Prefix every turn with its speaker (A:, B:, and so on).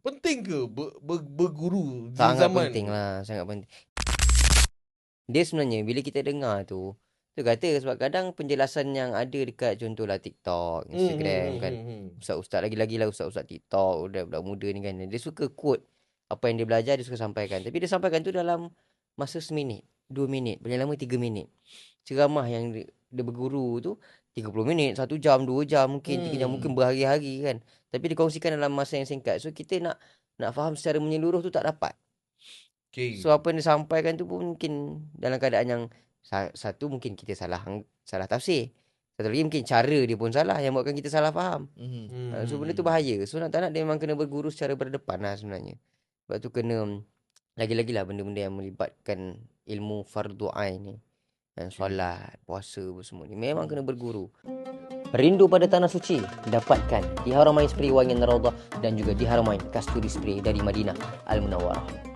A: Penting ke berguru di
B: Sangat
A: zaman
B: penting
A: ni?
B: lah, sangat penting. Dia sebenarnya bila kita dengar tu kata sebab kadang penjelasan yang ada dekat contohlah TikTok, Instagram kan. Ustaz-ustaz lagi-lagi lah ustaz-ustaz TikTok, budak-budak muda ni kan. Dia suka quote apa yang dia belajar, dia suka sampaikan. Tapi dia sampaikan tu dalam masa seminit, 2 minit, paling lama 3 minit. Ceramah yang dia berguru tu 30 minit, 1 jam, 2 jam, mungkin 3 jam, mungkin berhari-hari kan. Tapi dikongsikan dalam masa yang singkat. So kita nak faham secara menyeluruh tu tak dapat.
A: Okay.
B: So apa yang disampaikan tu pun mungkin dalam keadaan yang satu mungkin kita salah tafsir. Satu lagi mungkin cara dia pun salah yang buatkan kita salah faham. So benda tu bahaya. So nak tak nak dia memang kena berguru secara berdepan lah sebenarnya. Sebab tu kena lagi-lagi lah benda-benda yang melibatkan ilmu fardu ain ni. Solat, puasa semua ni memang kena berguru. Rindu pada tanah suci? Dapatkan di Haramain Spray Wangian Raudhah dan juga di Haramain Kasturi Spray dari Madinah Al Munawwarah.